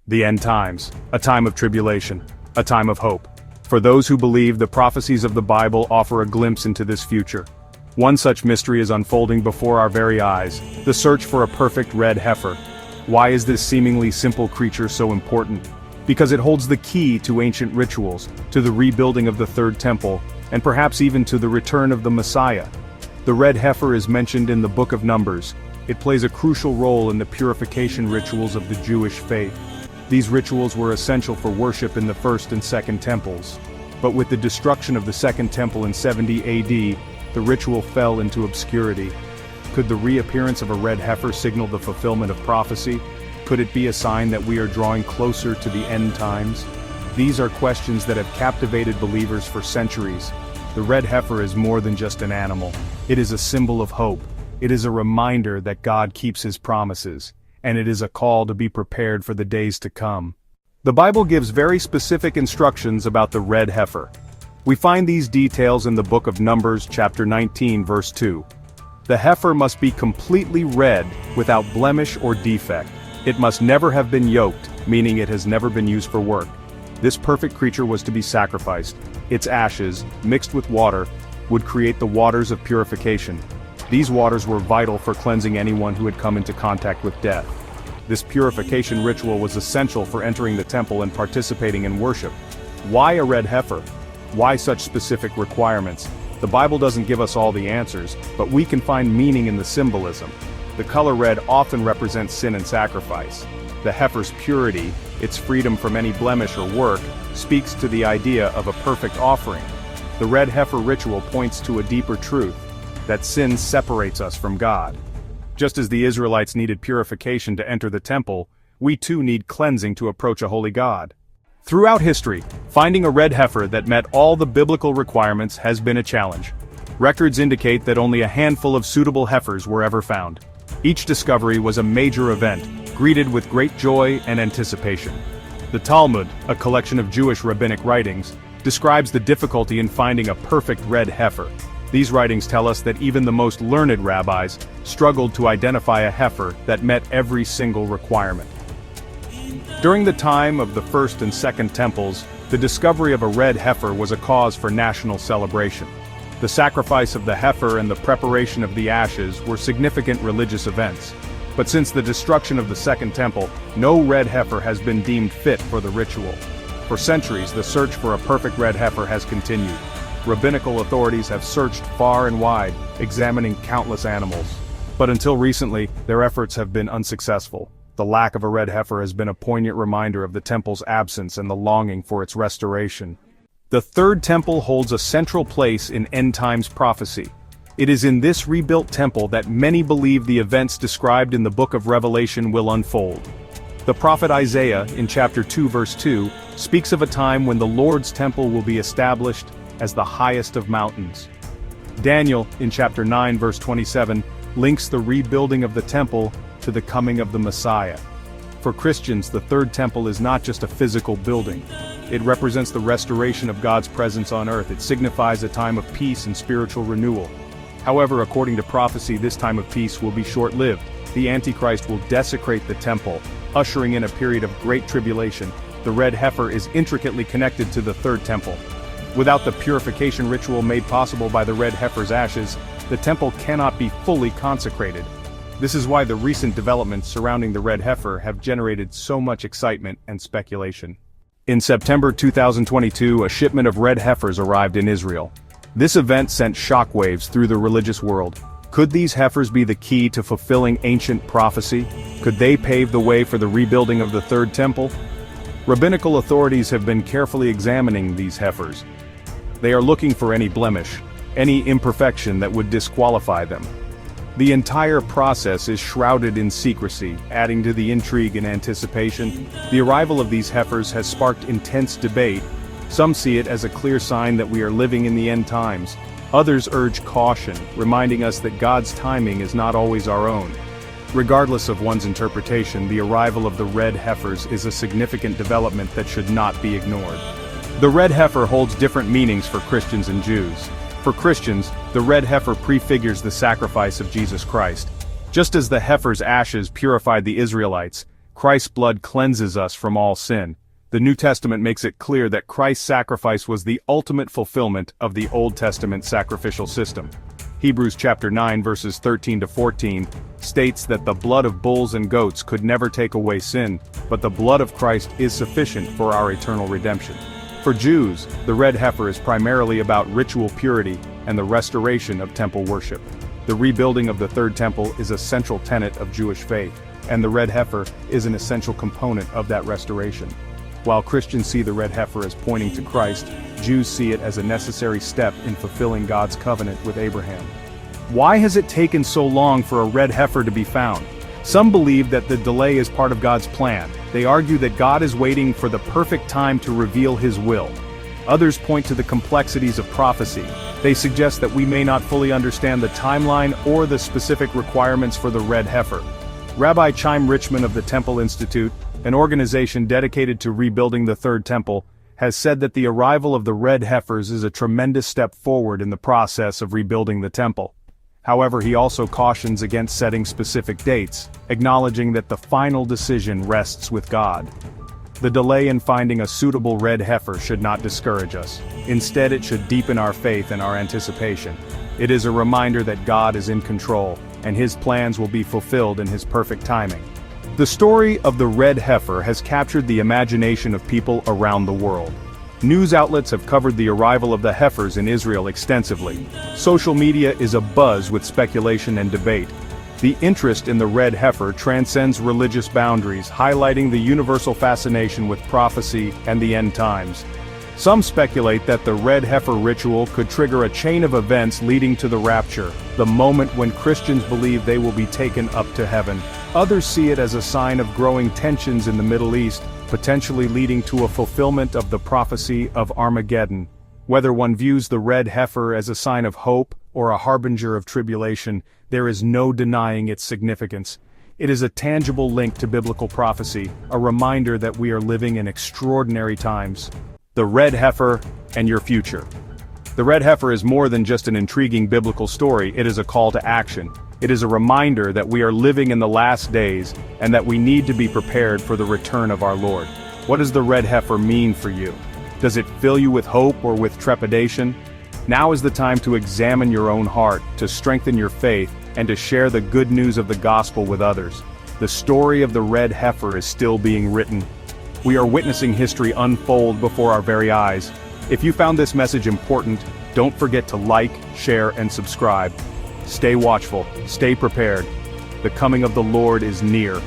The end times, a time of tribulation, a time of hope. For those who believe, the prophecies of the Bible offer a glimpse into this future. One such mystery is unfolding before our very eyes, the search for a perfect red heifer. Why is this seemingly simple creature so important? Because it holds the key to ancient rituals, to the rebuilding of the third temple, and perhaps even to the return of the Messiah. The red heifer is mentioned in the book of Numbers. It plays a crucial role in the purification rituals of the Jewish faith. These rituals were essential for worship in the first and second temples. But with the destruction of the second temple in 70 AD, the ritual fell into obscurity. Could the reappearance of a red heifer signal the fulfillment of prophecy? Could it be a sign that we are drawing closer to the end times? These are questions that have captivated believers for centuries. The red heifer is more than just an animal. It is a symbol of hope. It is a reminder that God keeps his promises, and it is a call to be prepared for the days to come. The Bible gives very specific instructions about the red heifer. We find these details in the book of Numbers chapter 19 verse 2. The heifer must be completely red, without blemish or defect. It must never have been yoked, meaning it has never been used for work. This perfect creature was to be sacrificed. Its ashes, mixed with water, would create the waters of purification. These waters were vital for cleansing anyone who had come into contact with death. This purification ritual was essential for entering the temple and participating in worship. Why a red heifer? Why such specific requirements? The Bible doesn't give us all the answers, but we can find meaning in the symbolism. The color red often represents sin and sacrifice. The heifer's purity, its freedom from any blemish or work, speaks to the idea of a perfect offering. The red heifer ritual points to a deeper truth, that sin separates us from God. Just as the Israelites needed purification to enter the temple, we too need cleansing to approach a holy God. Throughout history, finding a red heifer that met all the biblical requirements has been a challenge. Records indicate that only a handful of suitable heifers were ever found. Each discovery was a major event, greeted with great joy and anticipation. The Talmud, a collection of Jewish rabbinic writings, describes the difficulty in finding a perfect red heifer. These writings tell us that even the most learned rabbis struggled to identify a heifer that met every single requirement. During the time of the first and second temples, the discovery of a red heifer was a cause for national celebration. The sacrifice of the heifer and the preparation of the ashes were significant religious events. But since the destruction of the second temple, no red heifer has been deemed fit for the ritual. For centuries, the search for a perfect red heifer has continued. Rabbinical authorities have searched far and wide, examining countless animals. But until recently, their efforts have been unsuccessful. The lack of a red heifer has been a poignant reminder of the temple's absence and the longing for its restoration. The third temple holds a central place in end times prophecy. It is in this rebuilt temple that many believe the events described in the book of Revelation will unfold. The prophet Isaiah, in chapter 2 verse 2, speaks of a time when the Lord's temple will be established as the highest of mountains. Daniel, in chapter 9 verse 27, links the rebuilding of the temple to the coming of the Messiah. For Christians, the third temple is not just a physical building. It represents the restoration of God's presence on earth. It signifies a time of peace and spiritual renewal. However, according to prophecy, this time of peace will be short-lived. The Antichrist will desecrate the temple, ushering in a period of great tribulation. The red heifer is intricately connected to the third temple. Without the purification ritual made possible by the red heifer's ashes, the temple cannot be fully consecrated. This is why the recent developments surrounding the red heifer have generated so much excitement and speculation. In September 2022, a shipment of red heifers arrived in Israel. This event sent shockwaves through the religious world. Could these heifers be the key to fulfilling ancient prophecy? Could they pave the way for the rebuilding of the third temple? Rabbinical authorities have been carefully examining these heifers. They are looking for any blemish, any imperfection that would disqualify them. The entire process is shrouded in secrecy, adding to the intrigue and anticipation. The arrival of these heifers has sparked intense debate. Some see it as a clear sign that we are living in the end times. Others urge caution, reminding us that God's timing is not always our own. Regardless of one's interpretation, the arrival of the red heifers is a significant development that should not be ignored. The red heifer holds different meanings for Christians and Jews. For Christians, the red heifer prefigures the sacrifice of Jesus Christ. Just as the heifer's ashes purified the Israelites, Christ's blood cleanses us from all sin. The New Testament makes it clear that Christ's sacrifice was the ultimate fulfillment of the Old Testament sacrificial system. Hebrews chapter 9 verses 13 to 14 states that the blood of bulls and goats could never take away sin, but the blood of Christ is sufficient for our eternal redemption. For Jews, the red heifer is primarily about ritual purity and the restoration of temple worship. The rebuilding of the third temple is a central tenet of Jewish faith, and the red heifer is an essential component of that restoration. While Christians see the red heifer as pointing to Christ, Jews see it as a necessary step in fulfilling God's covenant with Abraham. Why has it taken so long for a red heifer to be found? Some believe that the delay is part of God's plan. They argue that God is waiting for the perfect time to reveal His will. Others point to the complexities of prophecy. They suggest that we may not fully understand the timeline or the specific requirements for the red heifer. Rabbi Chaim Richman of the Temple Institute, an organization dedicated to rebuilding the Third Temple, has said that the arrival of the red heifers is a tremendous step forward in the process of rebuilding the temple. However, he also cautions against setting specific dates, acknowledging that the final decision rests with God. The delay in finding a suitable red heifer should not discourage us. Instead, it should deepen our faith and our anticipation. It is a reminder that God is in control, and His plans will be fulfilled in His perfect timing. The story of the red heifer has captured the imagination of people around the world. News outlets have covered the arrival of the heifers in Israel extensively. Social media is abuzz with speculation and debate. The interest in the red heifer transcends religious boundaries, highlighting the universal fascination with prophecy and the end times. Some speculate that the red heifer ritual could trigger a chain of events leading to the rapture, the moment when Christians believe they will be taken up to heaven. Others see it as a sign of growing tensions in the Middle East, potentially leading to a fulfillment of the prophecy of Armageddon. Whether one views the red heifer as a sign of hope or a harbinger of tribulation, there is no denying its significance. It is a tangible link to biblical prophecy, a reminder that we are living in extraordinary times. The red heifer and your future. The red heifer is more than just an intriguing biblical story, it is a call to action. It is a reminder that we are living in the last days and that we need to be prepared for the return of our Lord. What does the red heifer mean for you? Does it fill you with hope or with trepidation? Now is the time to examine your own heart, to strengthen your faith, and to share the good news of the gospel with others. The story of the red heifer is still being written. We are witnessing history unfold before our very eyes. If you found this message important, don't forget to like, share, and subscribe. Stay watchful, stay prepared. The coming of the Lord is near.